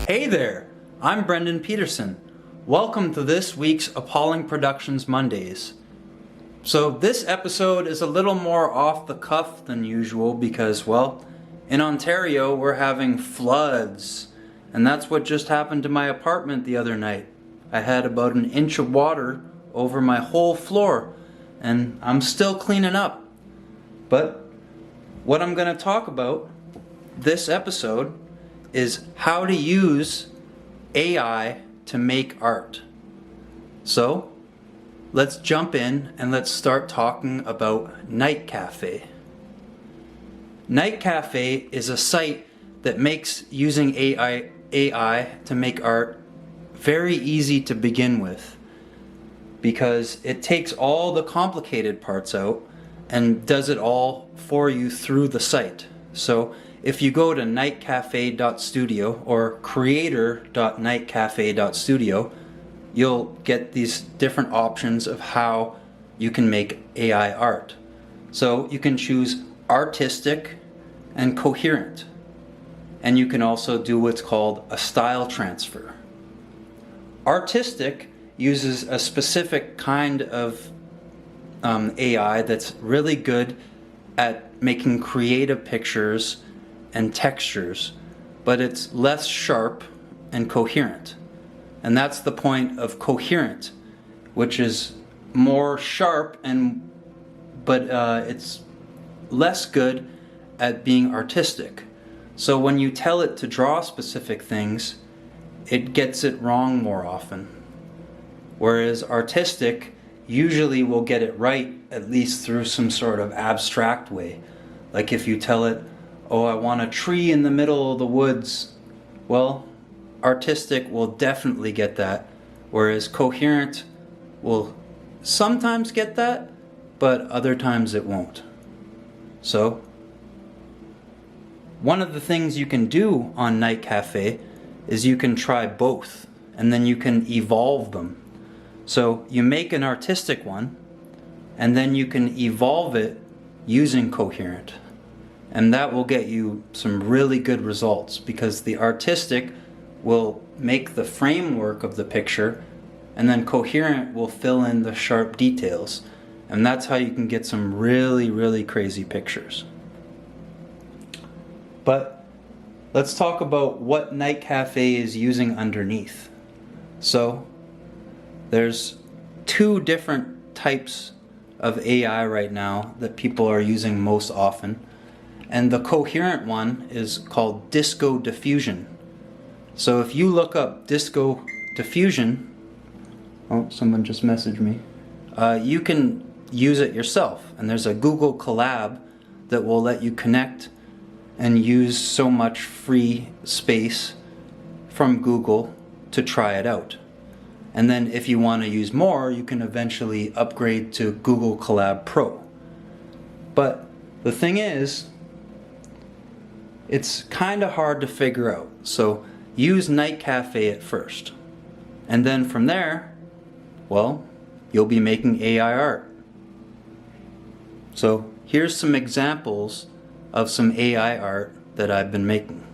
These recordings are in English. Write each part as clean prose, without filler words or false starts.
Hey there, I'm Brendan Petersen. Welcome to this week's Appalling Productions Mondays. So this episode is a little more off the cuff than usual because, well, in Ontario we're having floods, and that's what just happened to my apartment the other night. I had about an inch of water over my whole floor, and I'm still cleaning up. But what I'm going to talk about this episode is how to use AI to make art. So let's jump in and let's start talking about Night Cafe. Night Cafe is a site that makes using AI to make art very easy to begin with, because it takes all the complicated parts out and does it all for you through the site. So if you go to nightcafe.studio or creator.nightcafe.studio, you'll get these different options of how you can make AI art. So you can choose artistic and coherent. And you can also do what's called a style transfer. Artistic uses a specific kind of AI that's really good at making creative pictures and textures, but it's less sharp and coherent. And that's the point of coherent, which is more sharp but it's less good at being artistic. So when you tell it to draw specific things, it gets it wrong more often. Whereas artistic usually will get it right, at least through some sort of abstract way. Like if you tell it, oh, I want a tree in the middle of the woods. Well, artistic will definitely get that, whereas coherent will sometimes get that, but other times it won't. So, one of the things you can do on Night Cafe is you can try both, and then you can evolve them. So you make an artistic one, and then you can evolve it using coherent. And that will get you some really good results, because the artistic will make the framework of the picture, and then coherent will fill in the sharp details. And that's how you can get some really, really crazy pictures. But let's talk about what Night Cafe is using underneath. So there's two different types of AI right now that people are using most often. And the coherent one is called disco diffusion. So if you look up disco diffusion, oh, someone just messaged me, you can use it yourself. And there's a Google collab that will let you connect and use so much free space from Google to try it out. And then if you want to use more, you can eventually upgrade to Google Collab Pro. But the thing is, it's kind of hard to figure out. So use Night Cafe at first. And then from there, well, you'll be making AI art. So here's some examples of some AI art that I've been making.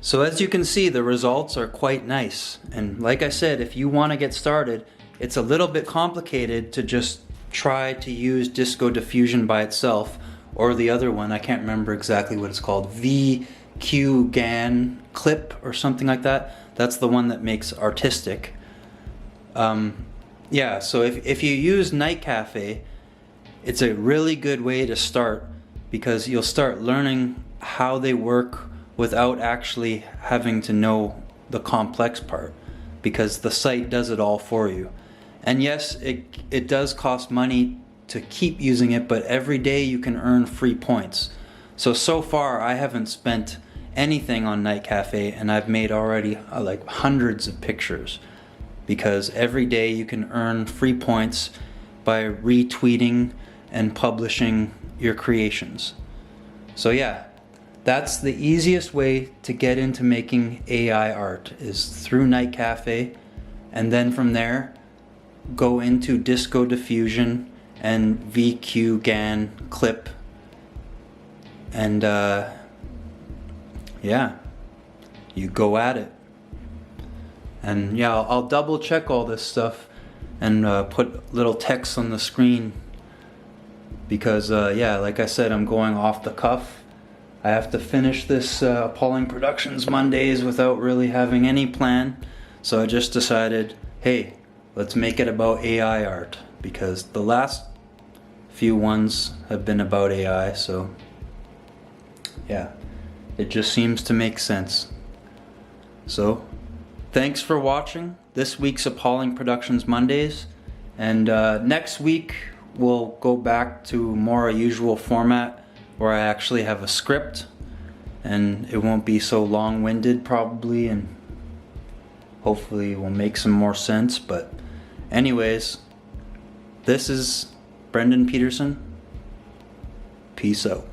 So as you can see, the results are quite nice. And like I said, if you want to get started, it's a little bit complicated to just try to use disco diffusion by itself, or the other one, I can't remember exactly what it's called, vqgan-clip or something like that. That's the one that makes artistic. Yeah, so if you use Night Cafe, it's a really good way to start, because you'll start learning how they work without actually having to know the complex part, because the site does it all for you. And yes, it does cost money to keep using it, but every day you can earn free points. So far I haven't spent anything on Night Cafe, and I've made already like hundreds of pictures, because every day you can earn free points by retweeting and publishing your creations. So yeah, that's the easiest way to get into making AI art, is through Night Cafe, and then from there go into disco diffusion and vqgan-clip, and yeah, you go at it. And yeah, I'll double check all this stuff and put little text on the screen, because yeah, like I said, I'm going off the cuff. I have to finish this Appalling Productions Mondays without really having any plan. So I just decided, hey, let's make it about AI art, because the last few ones have been about AI, so yeah, it just seems to make sense. So thanks for watching this week's Appalling Productions Mondays, and next week we'll go back to more a usual format where I actually have a script, and it won't be so long-winded probably, and hopefully it will make some more sense. But anyways, this is Brendan Petersen. Peace out.